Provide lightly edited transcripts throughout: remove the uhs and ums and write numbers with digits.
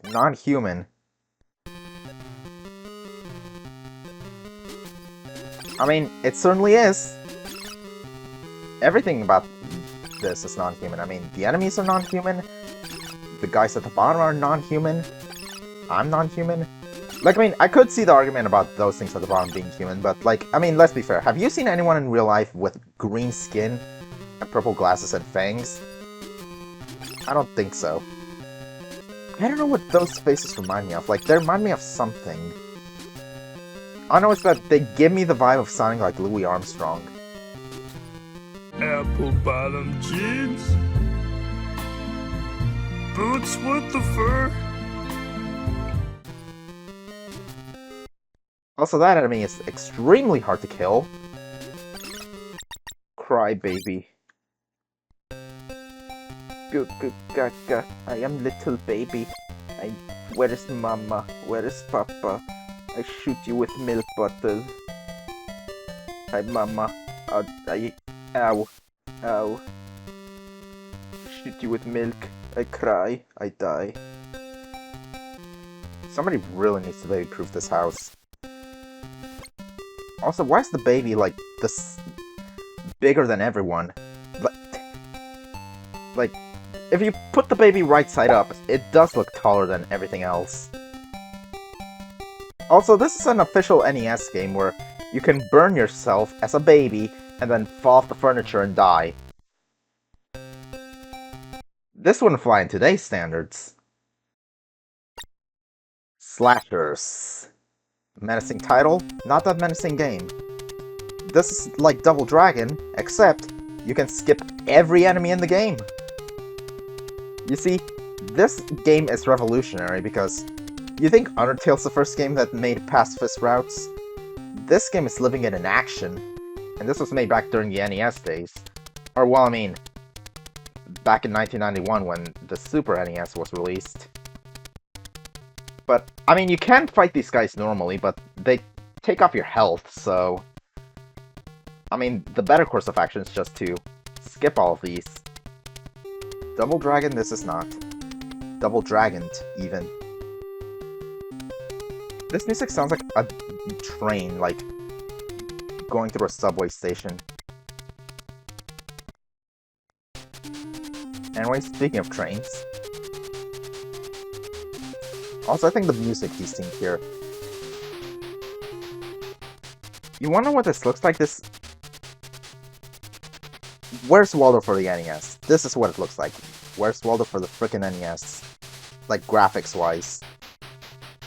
Non-human. I mean, it certainly is. Everything about this is non-human. I mean, the enemies are non-human. The guys at the bottom are non-human. I'm non-human. Like, I mean, I could see the argument about those things at the bottom being human, but, like, I mean, let's be fair. Have you seen anyone in real life with green skin and purple glasses and fangs? I don't think so. I don't know what those faces remind me of. Like, they remind me of something. I know it's that they give me the vibe of sounding like Louis Armstrong. Apple bottom jeans, boots with the fur. Also, that enemy is extremely hard to kill. Cry baby. Good, gaga. I am little baby. Where is mama? Where is papa? I shoot you with milk bottle. Hi mama. Ow. Ow. Shoot you with milk. I cry. I die. Somebody really needs to baby-proof this house. Also, why is the baby, like, this bigger than everyone? Like, if you put the baby right side up, it does look taller than everything else. Also, this is an official NES game where you can burn yourself as a baby and then fall off the furniture and die. This wouldn't fly in today's standards. Slashers. Menacing title, not that menacing game. This is like Double Dragon, except you can skip every enemy in the game. You see, this game is revolutionary because you think Undertale's the first game that made pacifist routes? This game is living it in action, and this was made back during the NES days. Or, well, I mean, back in 1991 when the Super NES was released. But, I mean, you can fight these guys normally, but they take off your health, so... I mean, the better course of action is just to skip all of these. Double Dragon, this is not. Double Dragoned, even. This music sounds like a train, like, going through a subway station. Anyway, speaking of trains... Also, I think the music he's seeing here... You wanna know what this looks like? This... Where's Waldo for the NES? This is what it looks like. Where's Waldo for the frickin' NES? Like, graphics-wise.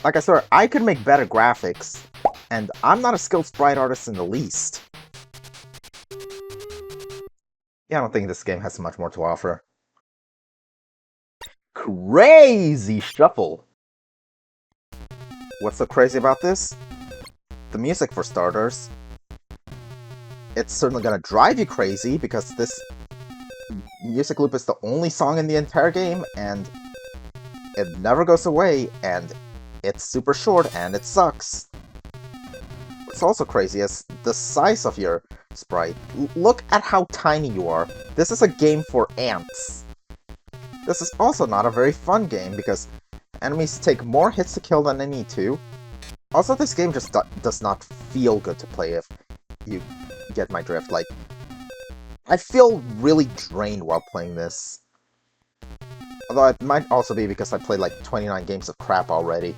Like I swear, I could make better graphics, and I'm not a skilled sprite artist in the least. Yeah, I don't think this game has much more to offer. Crazy shuffle! What's so crazy about this? The music, for starters. It's certainly gonna drive you crazy, because this music loop is the only song in the entire game, and it never goes away, and it's super short, and it sucks. What's also crazy is the size of your sprite. Look at how tiny you are. This is a game for ants. This is also not a very fun game, because enemies take more hits to kill than they need to. Also, this game just does not feel good to play, if you get my drift. Like, I feel really drained while playing this. Although it might also be because I played like 29 games of crap already.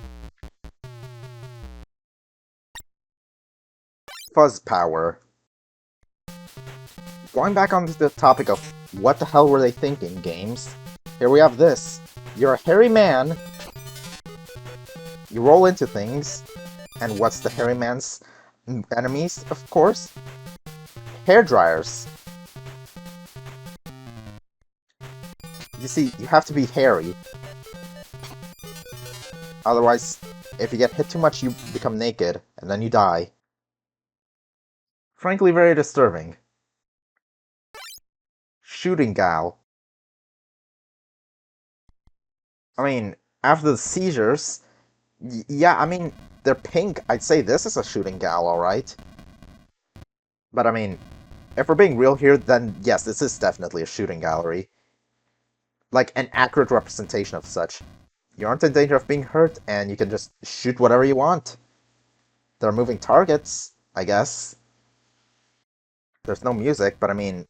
Fuzz power. Going back on the topic of what the hell were they thinking games, here we have this. You're a hairy man, you roll into things, and what's the hairy man's enemies, of course? Hair dryers. You see, you have to be hairy. Otherwise, if you get hit too much, you become naked, and then you die. Frankly, very disturbing. Shooting gal. I mean, after the seizures... yeah, I mean, they're pink. I'd say this is a shooting gal, alright. But I mean, if we're being real here, then yes, this is definitely a shooting gallery. Like, an accurate representation of such. You aren't in danger of being hurt, and you can just shoot whatever you want. There are moving targets, I guess. There's no music, but I mean,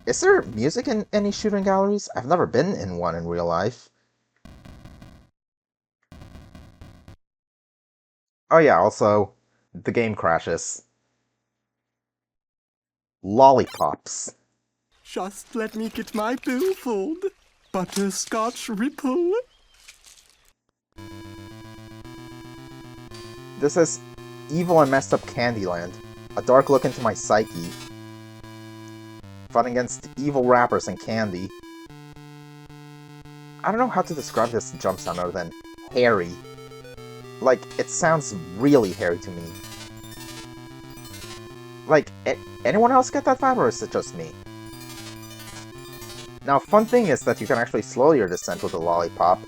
is there music in any shooting galleries? I've never been in one in real life. Oh yeah, also, the game crashes. Lollipops. Just let me get my billfold. Butterscotch ripple. This is evil and messed up Candyland. A dark look into my psyche. Fun against evil rappers and candy. I don't know how to describe this jump sound other than hairy. Like, it sounds really hairy to me. Like, anyone else get that vibe, or is it just me? Now, fun thing is that you can actually slow your descent with a lollipop.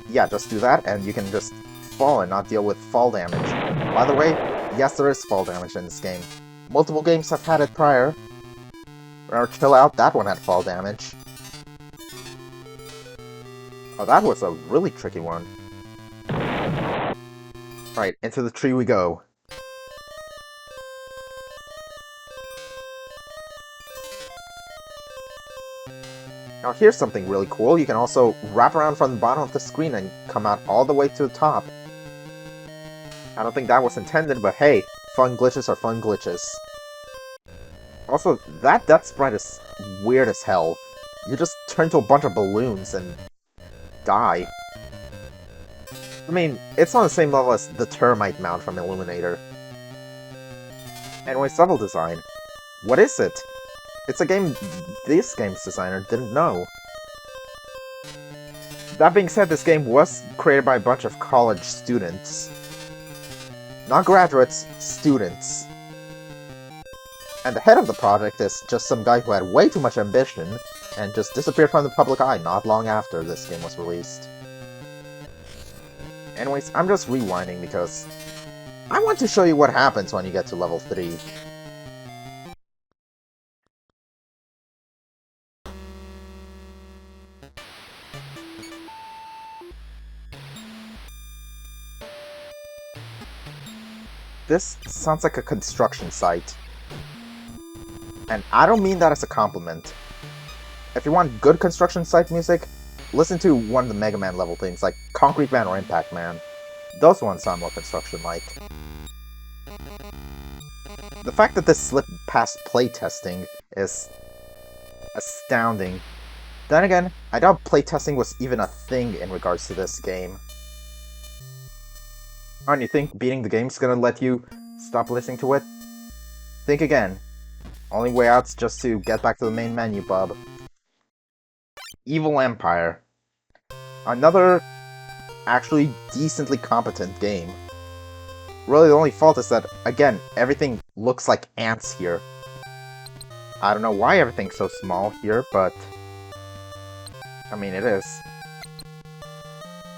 Yeah, just do that, and you can just fall and not deal with fall damage. By the way, yes, there is fall damage in this game. Multiple games have had it prior. Or chill out, that one had fall damage. Oh, that was a really tricky one. Alright, into the tree we go. Now here's something really cool. You can also wrap around from the bottom of the screen and come out all the way to the top. I don't think that was intended, but hey, fun glitches are fun glitches. Also, that death sprite is weird as hell. You just turn to a bunch of balloons and die. I mean, it's on the same level as the termite mount from Illuminator. Anyways, level design. What is it? It's a game this game's designer didn't know. That being said, this game was created by a bunch of college students. Not graduates, students. And the head of the project is just some guy who had way too much ambition and just disappeared from the public eye not long after this game was released. Anyways, I'm just rewinding because I want to show you what happens when you get to level 3. This sounds like a construction site. And I don't mean that as a compliment. If you want good construction site music, listen to one of the Mega Man level themes, like Concrete Man or Impact Man. Those ones sound more construction-like. The fact that this slipped past playtesting is astounding. Then again, I doubt playtesting was even a thing in regards to this game. Aren't you think beating the game's gonna let you stop listening to it? Think again. Only way out's just to get back to the main menu, bub. Evil Empire. Another actually decently competent game. Really, the only fault is that, again, everything looks like ants here. I don't know why everything's so small here, but I mean, it is.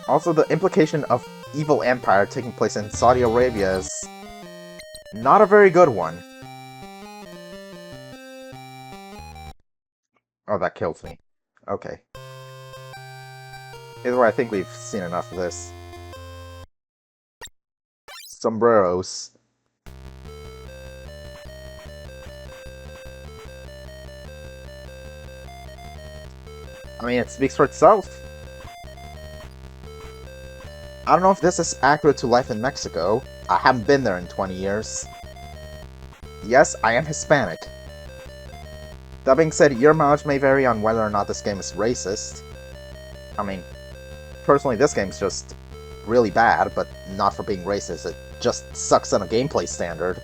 Also, the implication of Evil Empire taking place in Saudi Arabia is not a very good one. Oh, that kills me. Okay. Either way, I think we've seen enough of this. Sombreros. I mean, it speaks for itself. I don't know if this is accurate to life in Mexico. I haven't been there in 20 years. Yes, I am Hispanic. That being said, your mileage may vary on whether or not this game is racist. I mean, personally, this game's just really bad, but not for being racist. It just sucks on a gameplay standard.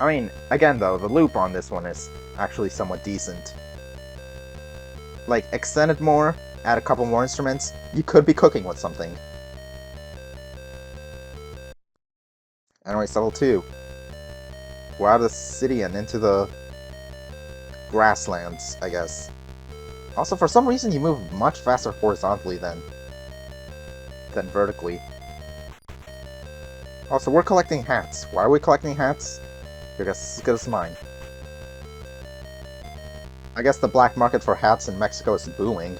I mean, again though, the loop on this one is actually somewhat decent. Like, extend it more, add a couple more instruments, you could be cooking with something. Anyways, level 2. We're out of the city and into the grasslands, I guess. Also, for some reason, you move much faster horizontally than vertically. Also, we're collecting hats. Why are we collecting hats? Your guess is as good as mine. I guess the black market for hats in Mexico is booming.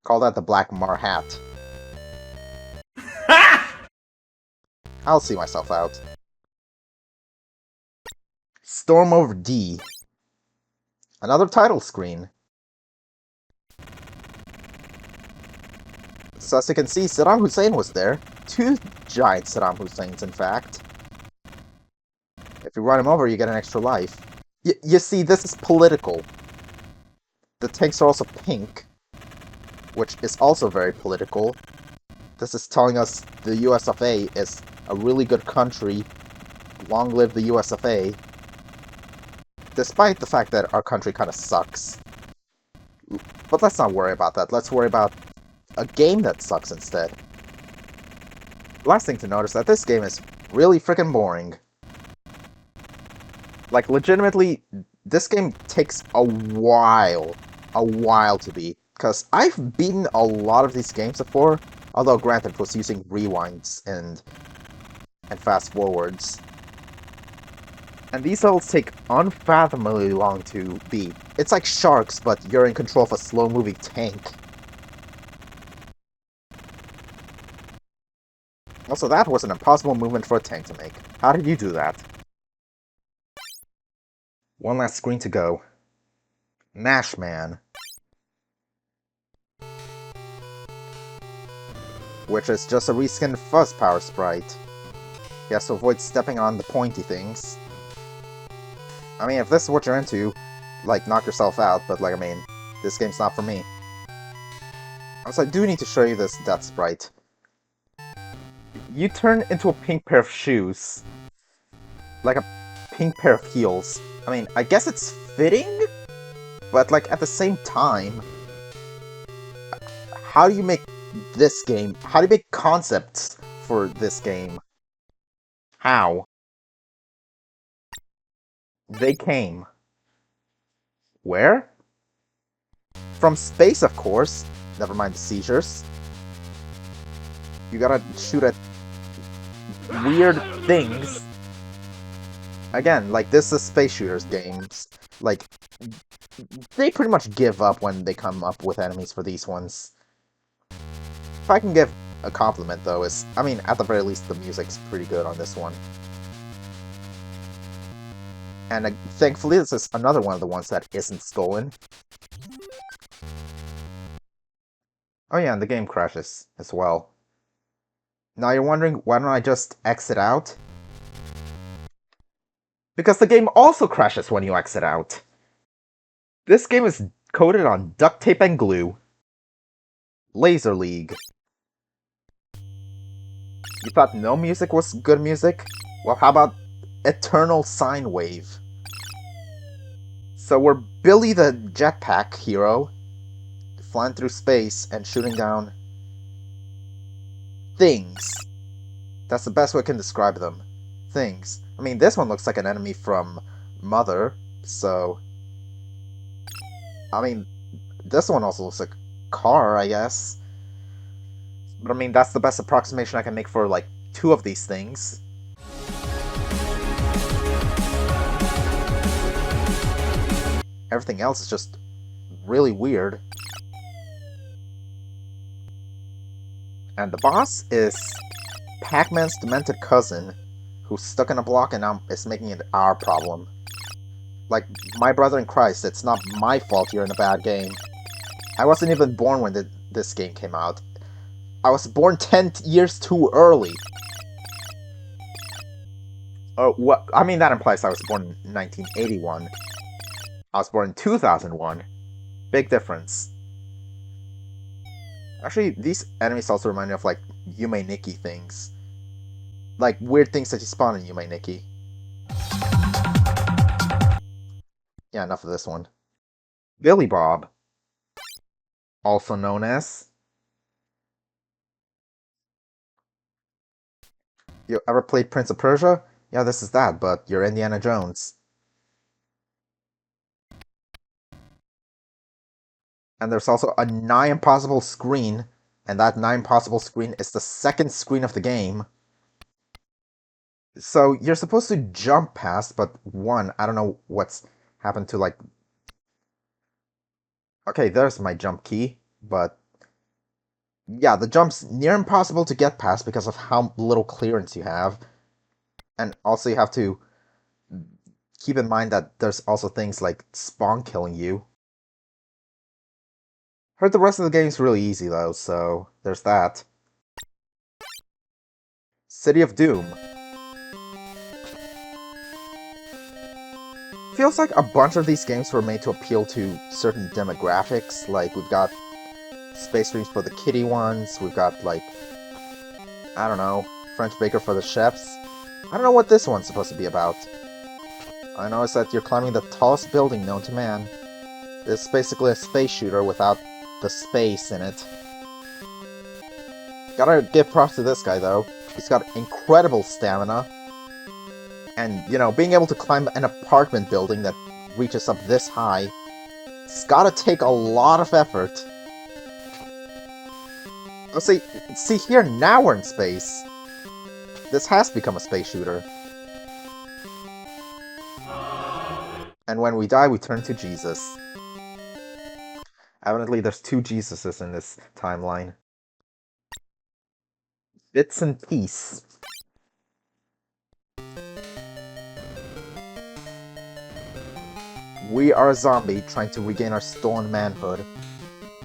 Call that the Black Mar hat. I'll see myself out. Storm over D. Another title screen. So as you can see, Saddam Hussein was there. 2 giant Saddam Husseins, in fact. If you run him over, you get an extra life. You see, this is political. The tanks are also pink, which is also very political. This is telling us the US of A is a really good country. Long live the US of A. Despite the fact that our country kind of sucks. But let's not worry about that. Let's worry about a game that sucks instead. Last thing to notice that this game is really freaking boring. Like, legitimately, this game takes a while to beat. Because I've beaten a lot of these games before, although granted it was using rewinds and fast forwards. And these levels take unfathomably long to beat. It's like Sharks, but you're in control of a slow-moving tank. Also, that was an impossible movement for a tank to make. How did you do that? One last screen to go. Mash Man. Which is just a reskinned Fuzz Power sprite. He has to avoid stepping on the pointy things. I mean, if this is what you're into, like, knock yourself out, but, like, I mean, this game's not for me. Also, I do need to show you this death sprite. You turn into a pink pair of shoes. Like a pink pair of heels. I mean, I guess it's fitting, but, like, at the same time, how do you make this game? How do you make concepts for this game? How? They came. Where? From space, of course. Never mind the seizures. You gotta shoot at weird things. Again, like, this is Space Shooters games. Like, they pretty much give up when they come up with enemies for these ones. If I can give a compliment, though, is, I mean, at the very least, the music's pretty good on this one. And thankfully, this is another one of the ones that isn't stolen. Oh yeah, and the game crashes as well. Now you're wondering, why don't I just exit out? Because the game also crashes when you exit out. This game is coated on duct tape and glue. Laser League. You thought no music was good music? Well, how about Eternal Sine Wave? So we're Billy the jetpack hero, flying through space and shooting down things. That's the best way I can describe them. Things. I mean, this one looks like an enemy from Mother, so... I mean, this one also looks like a car, I guess. But I mean, that's the best approximation I can make for, like, 2 of these things. Everything else is just really weird. And the boss is Pac-Man's demented cousin, who's stuck in a block and now is making it our problem. Like, my brother in Christ, it's not my fault you're in a bad game. I wasn't even born when this game came out. I was born 10 years too early. Oh, what? I mean, that implies I was born in 1981. I was born in 2001. Big difference. Actually, these enemies also remind me of, like, Yume Nikki things. Like, weird things that you spawn in Yume Nikki. Yeah, enough of this one. Billy Bob. Also known as... You ever played Prince of Persia? Yeah, this is that, but you're Indiana Jones. And there's also a nigh impossible screen, and that nigh impossible screen is the second screen of the game. So you're supposed to jump past, but one, I don't know what's happened to like... Okay, there's my jump key, but yeah, the jump's near impossible to get past because of how little clearance you have. And also you have to keep in mind that there's also things like spawn killing you. Heard the rest of the game's really easy though, so there's that. City of Doom. Feels like a bunch of these games were made to appeal to certain demographics. Like, we've got Space Dreams for the kiddie ones, we've got, like, I don't know, French Baker for the chefs. I don't know what this one's supposed to be about. I know it's that you're climbing the tallest building known to man. It's basically a space shooter without the space in it. Gotta give props to this guy, though. He's got incredible stamina. And, you know, being able to climb an apartment building that reaches up this high, it's gotta take a lot of effort. Oh, see here, now we're in space. This has become a space shooter. And when we die, we turn to Jesus. Evidently, there's two Jesuses in this timeline. Bits and Peace. We are a zombie trying to regain our stolen manhood.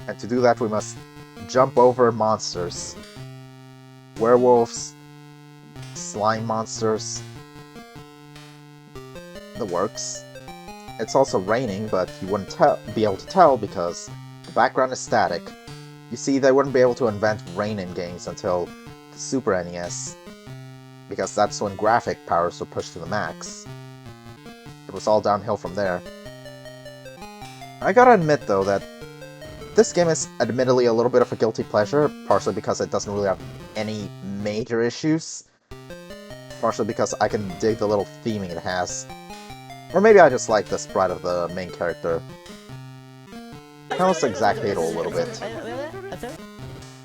And to do that, we must jump over monsters. Werewolves, slime monsters, the works. It's also raining, but you wouldn't be able to tell because the background is static. You see, they wouldn't be able to invent rain in games until the Super NES, because that's when graphic powers were pushed to the max. It was all downhill from there. I gotta admit, though, that this game is admittedly a little bit of a guilty pleasure, partially because it doesn't really have any major issues, partially because I can dig the little theming it has. Or maybe I just like the sprite of the main character. Kind of exactly it a little bit.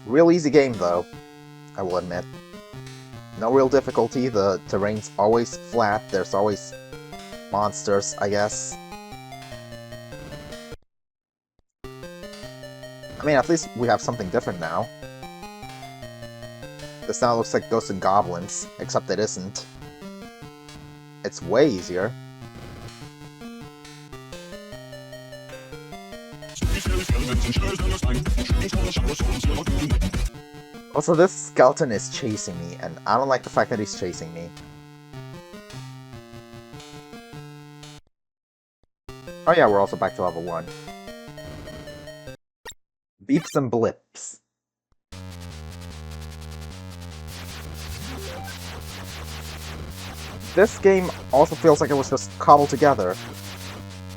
Real easy game, though, I will admit. No real difficulty, the terrain's always flat, there's always monsters, I guess. I mean, at least we have something different now. This now looks like Ghosts and Goblins, except it isn't. It's way easier. Also, this skeleton is chasing me, and I don't like the fact that he's chasing me. Oh yeah, we're also back to level 1. Beeps and blips. This game also feels like it was just cobbled together.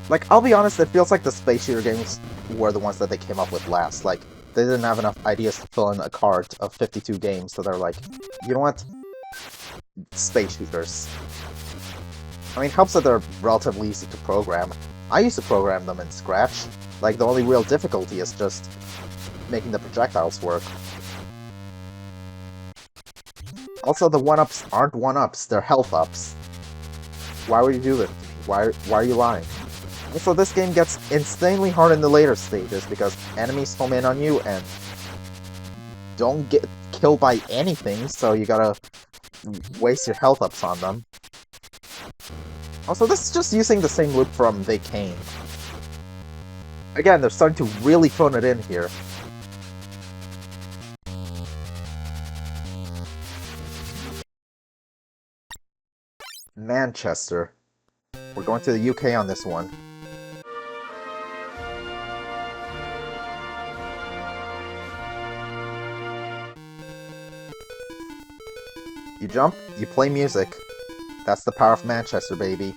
Like, I'll be honest, it feels like the space shooter games were the ones that they came up with last. Like, they didn't have enough ideas to fill in a cart of 52 games, so they're like, you know what? Space shooters. I mean, it helps that they're relatively easy to program. I used to program them in Scratch. Like, the only real difficulty is just making the projectiles work. Also, the 1-ups aren't 1-ups, they're health ups. Why would you do this? Why are you lying? Also, this game gets insanely hard in the later stages because enemies home in on you and don't get killed by anything, so you gotta waste your health ups on them. Also, this is just using the same loop from They Came. Again, they're starting to really phone it in here. Manchester. We're going to the UK on this one. You jump, you play music. That's the power of Manchester, baby.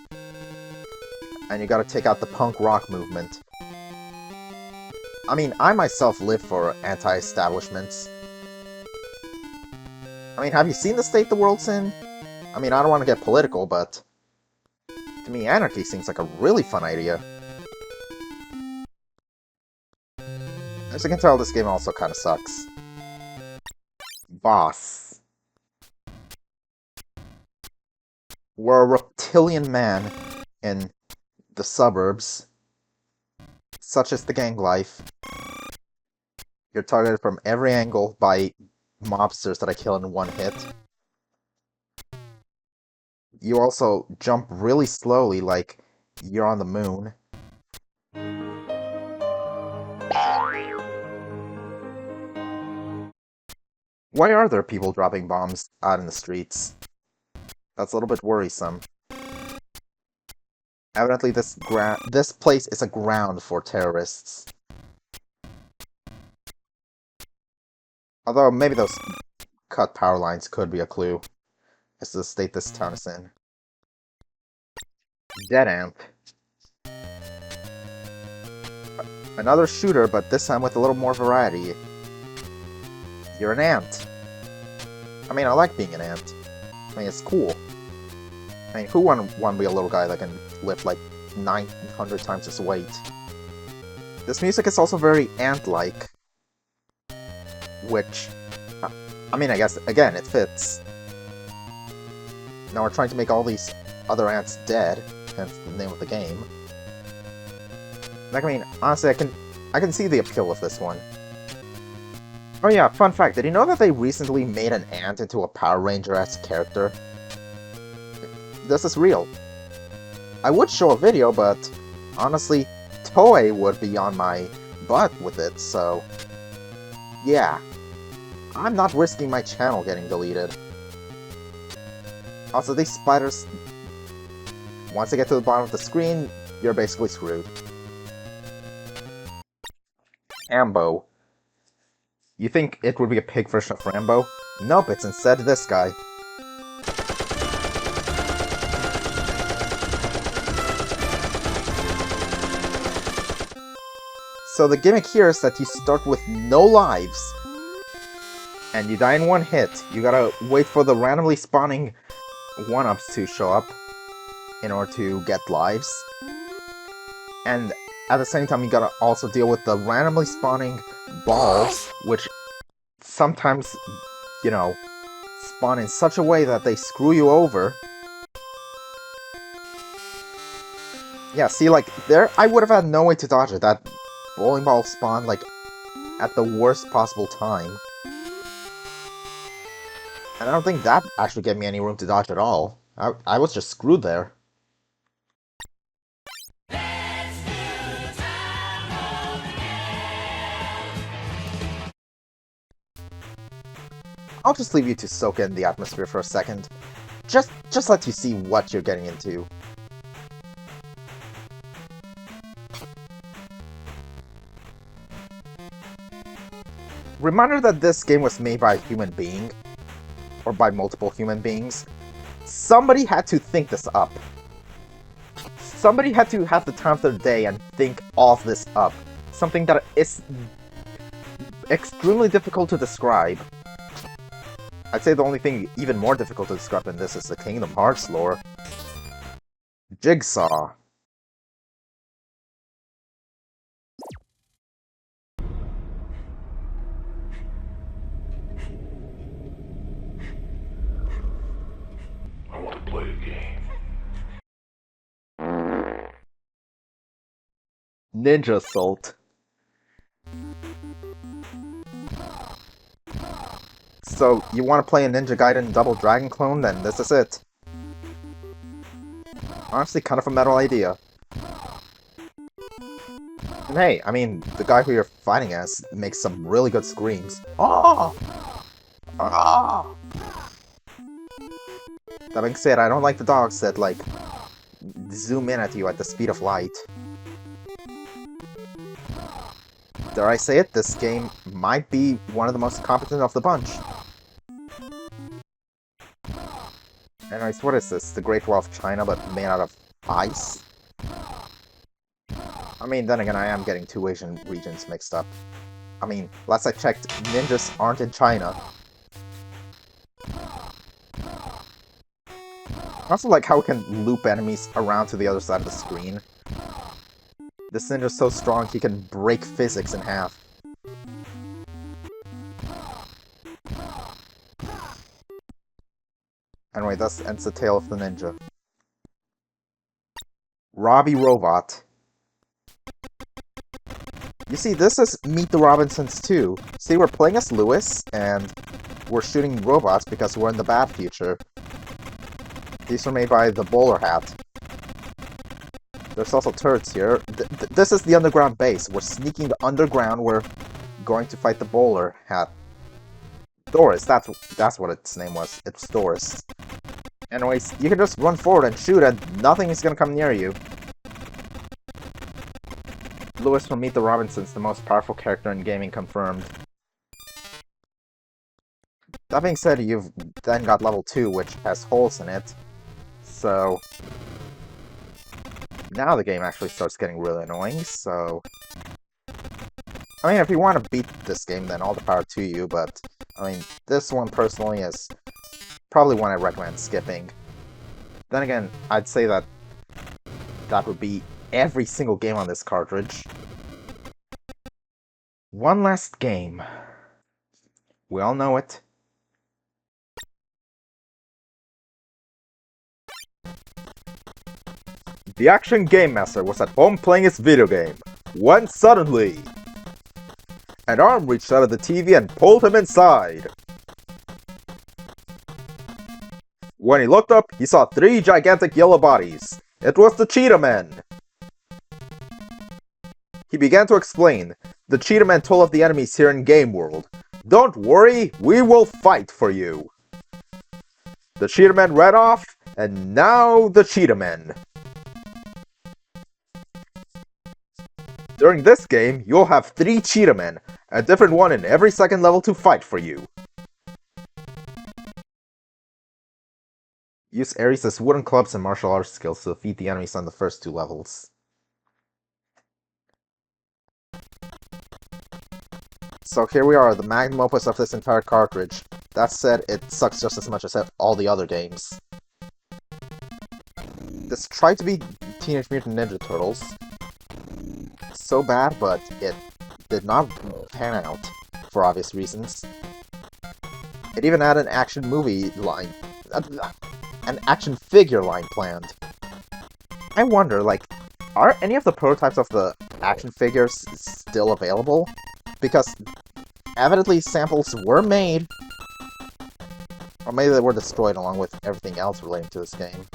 And you gotta take out the punk rock movement. I mean, I myself live for anti-establishments. I mean, have you seen the state the world's in? I mean, I don't want to get political, but to me, anarchy seems like a really fun idea. As you can tell, this game also kind of sucks. Boss. were a reptilian man in the suburbs, such as the gang life. You're targeted from every angle by mobsters that I kill in one hit. You also jump really slowly, like you're on the moon. Why are there people dropping bombs out in the streets? That's a little bit worrisome. Evidently this place is a ground for terrorists. Although maybe those cut power lines could be a clue as to the state this town is in. Dead Amp. Another shooter, but this time with a little more variety. You're an ant. I mean, I like being an ant. I mean, it's cool. I mean, who wouldn't want to be a little guy that can lift like 900 times his weight? This music is also very ant-like. Which, I mean, I guess, again, it fits. Now we're trying to make all these other ants dead, hence the name of the game. Like, I mean, honestly, I can see the appeal of this one. Oh yeah, fun fact, did you know that they recently made an ant into a Power Ranger-esque character? This is real. I would show a video, but honestly, Toei would be on my butt with it, so yeah. I'm not risking my channel getting deleted. Also, these spiders, once they get to the bottom of the screen, you're basically screwed. Ambo. You think it would be a pig version of Rambo? Nope, it's instead this guy. So the gimmick here is that you start with no lives, and you die in one hit. You gotta wait for the randomly spawning 1-ups to show up in order to get lives. And at the same time, you gotta also deal with the randomly spawning balls, which sometimes, you know, spawn in such a way that they screw you over. Yeah, see, like, there, I would have had no way to dodge it. That bowling ball spawned, like, at the worst possible time. And I don't think that actually gave me any room to dodge at all. I was just screwed there. I'll just leave you to soak in the atmosphere for a second. Just let you see what you're getting into. Reminder that this game was made by a human being, or by multiple human beings. Somebody had to think this up. Somebody had to have the time of their day and think all of this up. Something that is extremely difficult to describe. I'd say the only thing even more difficult to describe than this is the Kingdom Hearts lore. Jigsaw. I want to play a game. Ninja Assault. So, you want to play a Ninja Gaiden Double Dragon clone? Then this is it. Honestly, kind of a metal idea. And hey, I mean, the guy who you're fighting as makes some really good screams. Ah! Ah! That being said, I don't like the dogs that, like, zoom in at you at the speed of light. Dare I say it, this game might be one of the most competent of the bunch. Anyways, what is this? The Great Wall of China, but made out of ice? I mean, then again, I am getting two Asian regions mixed up. I mean, last I checked, ninjas aren't in China. I also like how it can loop enemies around to the other side of the screen. This ninja's so strong he can break physics in half. Anyway, thus ends the tale of the ninja. Robbie Robot. You see, this is Meet the Robinsons too. See, we're playing as Lewis, and we're shooting robots because we're in the bad future. These were made by the Bowler Hat. There's also turrets here. This is the underground base. We're sneaking underground. We're going to fight the Bowler Hat. Doris, that's what its name was. It's Doris. Anyways, you can just run forward and shoot and nothing is gonna come near you. Lewis from Meet the Robinsons, the most powerful character in gaming confirmed. That being said, you've then got level 2, which has holes in it. So... now the game actually starts getting really annoying, so... I mean, if you want to beat this game, then all the power to you, but... I mean, this one personally is probably one I recommend skipping. Then again, I'd say that that would be every single game on this cartridge. One last game. We all know it. The Action Game Master was at home playing his video game, when suddenly... an arm reached out of the TV and pulled him inside. When he looked up, he saw 3 gigantic yellow bodies. It was the Cheetah Men. He began to explain. The Cheetah Men told of the enemies here in Game World. Don't worry, we will fight for you. The Cheetah Men ran off, and now the Cheetah Men. During this game, you'll have 3 Cheetah Men, a different one in every second level to fight for you. Use Ares' wooden clubs and martial arts skills to defeat the enemies on the first 2 levels. So here we are, the magnum opus of this entire cartridge. That said, it sucks just as much as all the other games. This tried to be Teenage Mutant Ninja Turtles. So bad, but it did not pan out, for obvious reasons. It even had an action movie line, an action figure line planned. I wonder, like, are any of the prototypes of the action figures still available? Because evidently samples were made, or maybe they were destroyed along with everything else relating to this game.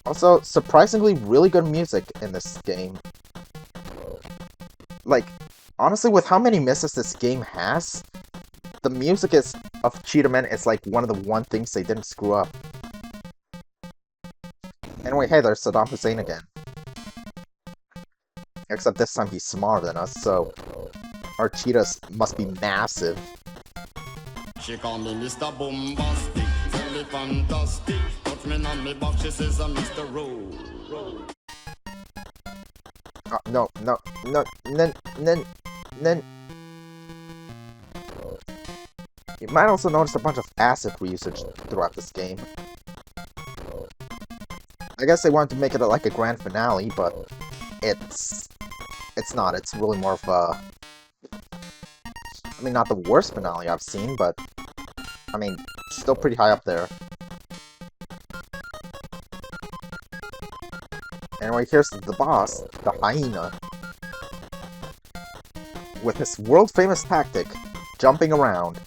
Also, surprisingly really good music in this game. Like, honestly, with how many misses this game has, the music of Cheetah Men is like one of the one things they didn't screw up. Anyway, hey, there's Saddam Hussein again. Except this time he's smaller than us, so our cheetahs must be massive. She call me Mr. Bombastic, very fantastic. Touch me on me back, she says I'm Mr. Roll. No. You might also notice a bunch of acid reusage throughout this game. I guess they wanted to make it like a grand finale, but it's not. It's really more of a... I mean, not the worst finale I've seen, but... I mean, still pretty high up there. Anyway, here's the boss, the hyena. With his world-famous tactic, jumping around.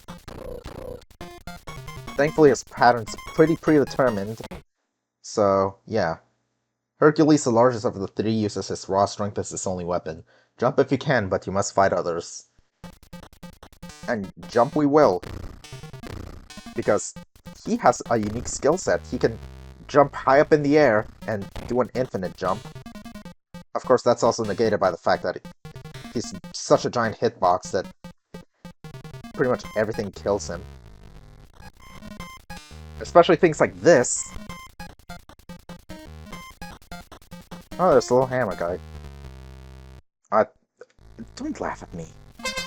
Thankfully, his pattern's pretty predetermined. So, yeah. Hercules, the largest of the 3, uses his raw strength as his only weapon. Jump if you can, but you must fight others. And jump we will. Because he has a unique skill set. He can jump high up in the air and do an infinite jump. Of course, that's also negated by the fact that he's such a giant hitbox that pretty much everything kills him. Especially things like this. Oh, there's a little hammer guy. Don't laugh at me.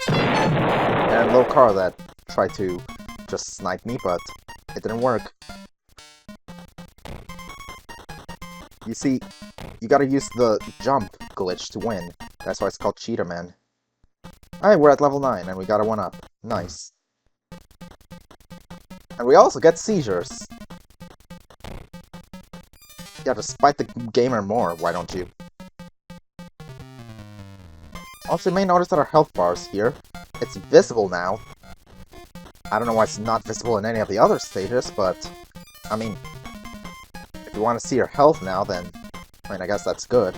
And a little car that tried to just snipe me, but it didn't work. You see, you gotta use the jump glitch to win. That's why it's called Cheetah Man. Alright, we're at level 9, and we got a 1-up. Nice. And we also get seizures. Yeah, just spite the gamer more, why don't you? Also, you may notice that our health bar is here. It's visible now. I don't know why it's not visible in any of the other stages, but... I mean... if you want to see your health now, then... I mean, I guess that's good.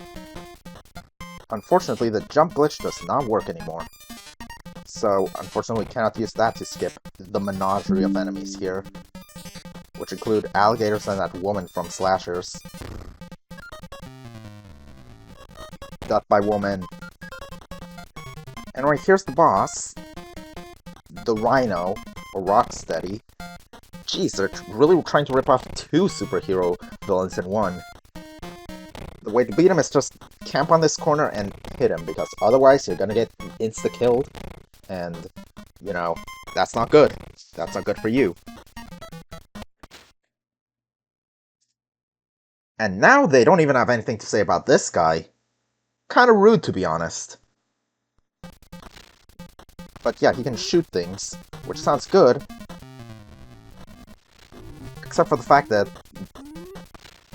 Unfortunately, the jump glitch does not work anymore. So, unfortunately, we cannot use that to skip the menagerie of enemies here. Which include alligators and that woman from Slashers. Death by woman. Anyway, here's the boss. The Rhino, or Rocksteady. Jeez, they're really trying to rip off 2 superhero villains in one. The way to beat him is just camp on this corner and hit him, because otherwise you're gonna get insta-killed. And, you know, that's not good. That's not good for you. And now they don't even have anything to say about this guy. Kinda rude, to be honest. But yeah, he can shoot things, which sounds good. Except for the fact that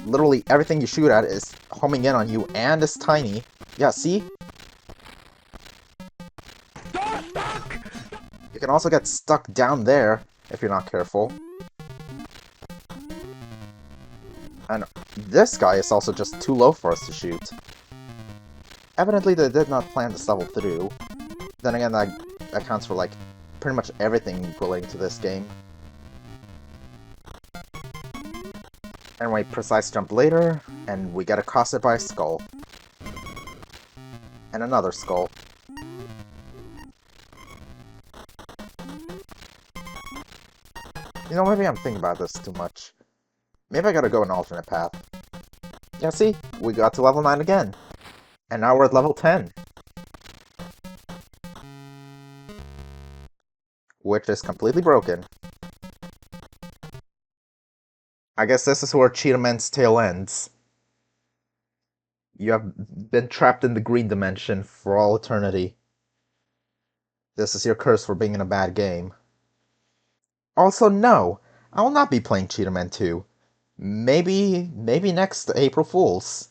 literally everything you shoot at is homing in on you and is tiny. Yeah, see? You can also get stuck down there if you're not careful. And this guy is also just too low for us to shoot. Evidently they did not plan this level through. Then again, that accounts for like pretty much everything relating to this game. Anyway, precise jump later, and we get accosted by a skull. And another skull. You know, maybe I'm thinking about this too much. Maybe I gotta go an alternate path. Yeah, see? We got to level 9 again. And now we're at level 10. Which is completely broken. I guess this is where Cheetah Man's tale ends. You have been trapped in the green dimension for all eternity. This is your curse for being in a bad game. Also, no! I will not be playing Cheetah Man 2. Maybe next April Fools.